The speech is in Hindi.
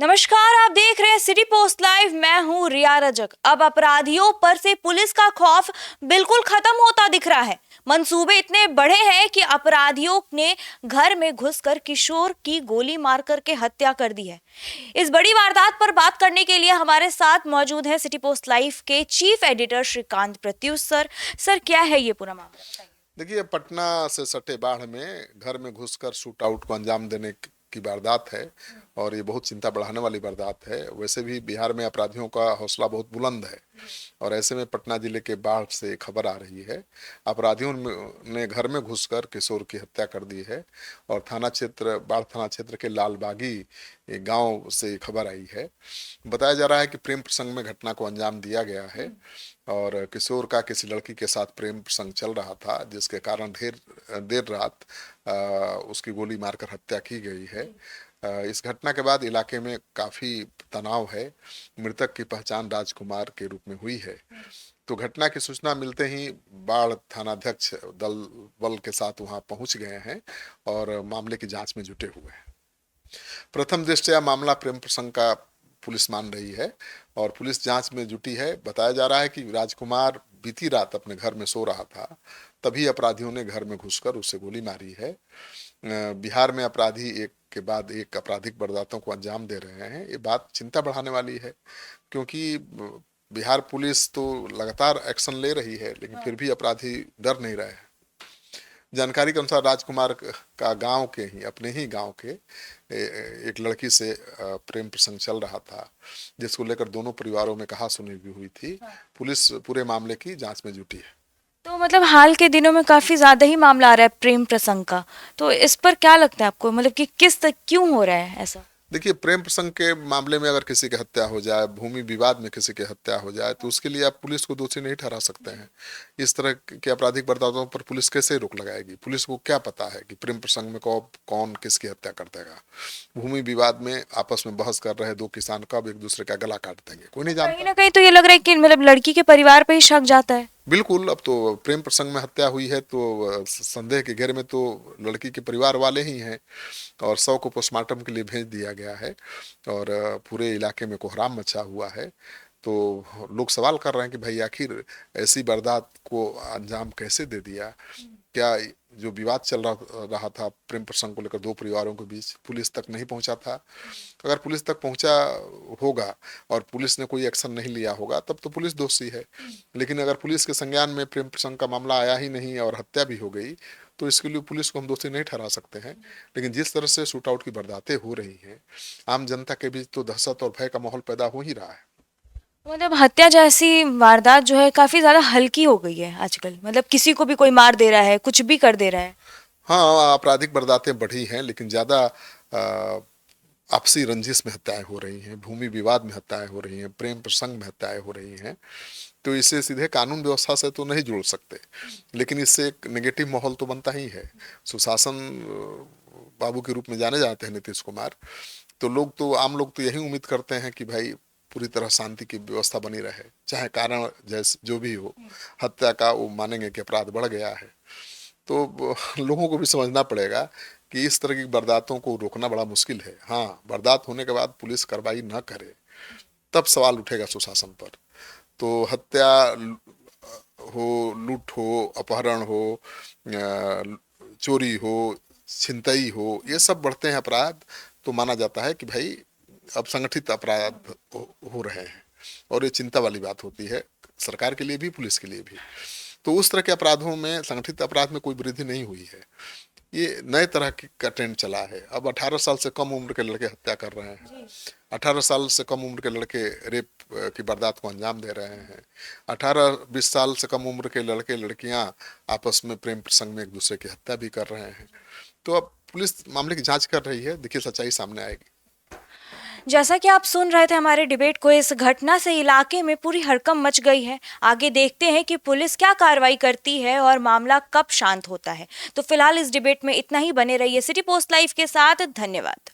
नमस्कार, आप देख रहे हैं सिटी पोस्ट लाइव। मैं हूं रिया रजक। अब अपराधियों पर से पुलिस का खौफ बिल्कुल खत्म होता दिख रहा है। मंसूबे इतने बड़े हैं कि अपराधियों ने घर में घुसकर किशोर की गोली मार करके हत्या कर दी है। इस बड़ी वारदात पर बात करने के लिए हमारे साथ मौजूद है सिटी पोस्ट लाइव के chief editor Shrikant Pratyush sir. Sir, क्या है ये पूरा मामला, बताइए। देखिए, पटना से सटे बाढ़ में घर में घुसकर शूट आउट को अंजाम देने की वारदात है और ये बहुत चिंता बढ़ाने वाली वारदात है। वैसे भी बिहार में अपराधियों का हौसला बहुत बुलंद है और ऐसे में पटना जिले के बाढ़ से खबर आ रही है। अपराधियों ने घर में घुसकर किशोर की हत्या कर दी है और बाढ़ थाना क्षेत्र के लालबागी गांव से खबर आई है। बताया जा रहा है कि प्रेम प्रसंग में घटना को अंजाम दिया गया है और किशोर का किसी लड़की के साथ प्रेम प्रसंग चल रहा था, जिसके कारण देर रात उसकी गोली मारकर हत्या की गई है। इस घटना के बाद इलाके में काफी तनाव है। मृतक की पहचान राजकुमार के रूप में हुई है। तो घटना की सूचना मिलते ही बाढ़ थानाध्यक्ष दल बल के साथ वहां पहुंच गए हैं और मामले की जांच में जुटे हुए हैं। प्रथम दृष्टया मामला प्रेम प्रसंग का पुलिस मान रही है और पुलिस जांच में जुटी है। बताया जा रहा है कि राजकुमार बीती रात अपने घर में सो रहा था, तभी अपराधियों ने घर में घुसकर उससे गोली मारी है। बिहार में अपराधी एक के बाद एक आपराधिक वारदातों को अंजाम दे रहे हैं। ये बात चिंता बढ़ाने वाली है, क्योंकि बिहार पुलिस तो लगातार एक्शन ले रही है, लेकिन फिर भी अपराधी डर नहीं रहे हैं। जानकारी के अनुसार राजकुमार का गांव के ही अपने ही गांव के एक लड़की से प्रेम प्रसंग चल रहा था, जिसको लेकर दोनों परिवारों में कहासुनी भी हुई थी। पुलिस पूरे मामले की जांच में जुटी है। तो मतलब हाल के दिनों में काफी ज्यादा ही मामला आ रहा है प्रेम प्रसंग का। तो इस पर क्या लगता है आपको, मतलब कि क्यों हो रहा है ऐसा? देखिए, प्रेम प्रसंग के मामले में अगर किसी की हत्या हो जाए, भूमि विवाद में किसी की हत्या हो जाए, तो उसके लिए आप पुलिस को दोषी नहीं ठहरा सकते हैं। इस तरह के आपराधिक वारदातों पर पुलिस कैसे रोक लगाएगी? पुलिस को क्या पता है कि प्रेम प्रसंग में कौन किसकी हत्या कर देगा? भूमि विवाद में आपस में बहस कर रहे दो किसान कब एक दूसरे का गला काट देंगे, कोई नहीं कहीं जानता। ना कहीं तो ये लग रहा है कि मतलब लड़की के परिवार पे ही शक जाता है। बिल्कुल, अब तो प्रेम प्रसंग में हत्या हुई है तो संदेह के घेरे में तो लड़की के परिवार वाले ही हैं और शव को पोस्टमार्टम के लिए भेज दिया गया है और पूरे इलाके में कोहराम मचा हुआ है। तो लोग सवाल कर रहे हैं कि भाई आखिर ऐसी वारदात को अंजाम कैसे दे दिया? क्या जो विवाद चल रहा था प्रेम प्रसंग को लेकर दो परिवारों के बीच, पुलिस तक नहीं पहुंचा था? अगर पुलिस तक पहुंचा होगा और पुलिस ने कोई एक्शन नहीं लिया होगा, तब तो पुलिस दोषी है। लेकिन अगर पुलिस के संज्ञान में प्रेम प्रसंग का मामला आया ही नहीं और हत्या भी हो गई, तो इसके लिए पुलिस को हम दोषी नहीं ठहरा सकते हैं। लेकिन जिस तरह से शूट आउट की वारदातें हो रही हैं, आम जनता के बीच तो दहशत और भय का माहौल पैदा हो ही रहा है। मतलब हत्या जैसी वारदात जो है काफी ज्यादा हल्की हो गई है आजकल। मतलब किसी को भी कोई मार दे रहा है, कुछ भी कर दे रहा है। हाँ, आपराधिक वारदातें बढ़ी हैं, लेकिन ज्यादा आपसी रंजिश में हत्याएं हो रही हैं, भूमि विवाद में हत्याएं हो रही हैं, प्रेम प्रसंग में हत्याएं हो रही हैं। तो इसे सीधे कानून व्यवस्था से तो नहीं जोड़ सकते, लेकिन इससे एक नेगेटिव माहौल तो बनता ही है। सुशासन बाबू के रूप में जाने जाते हैं नीतीश कुमार। तो आम लोग तो यही उम्मीद करते हैं कि भाई पूरी तरह शांति की व्यवस्था बनी रहे, चाहे कारण जैसे जो भी हो। हत्या का वो मानेंगे कि अपराध बढ़ गया है। तो लोगों को भी समझना पड़ेगा कि इस तरह की वारदातों को रोकना बड़ा मुश्किल है। हाँ, वारदात होने के बाद पुलिस कार्रवाई न करे, तब सवाल उठेगा सुशासन पर। तो हत्या हो, लूट हो, अपहरण हो, चोरी हो, छिनतई हो, ये सब बढ़ते हैं अपराध, तो माना जाता है कि भाई अब संगठित अपराध हो रहे हैं और ये चिंता वाली बात होती है, सरकार के लिए भी, पुलिस के लिए भी। तो उस तरह के अपराधों में, संगठित अपराध में कोई वृद्धि नहीं हुई है। ये नए तरह का ट्रेंड चला है। अब 18 साल से कम उम्र के लड़के हत्या कर रहे हैं। 18 साल से कम उम्र के लड़के रेप की वारदात को अंजाम दे रहे हैं। 18-20 साल से कम उम्र के लड़के लड़कियां आपस में प्रेम प्रसंग में एक दूसरे की हत्या भी कर रहे हैं। तो अब पुलिस मामले की जांच कर रही है, देखिए सच्चाई सामने आएगी। जैसा कि आप सुन रहे थे हमारे डिबेट को, इस घटना से इलाके में पूरी हड़कंप मच गई है। आगे देखते हैं कि पुलिस क्या कार्रवाई करती है और मामला कब शांत होता है। तो फिलहाल इस डिबेट में इतना ही। बने रहिए सिटी पोस्ट लाइव के साथ। धन्यवाद।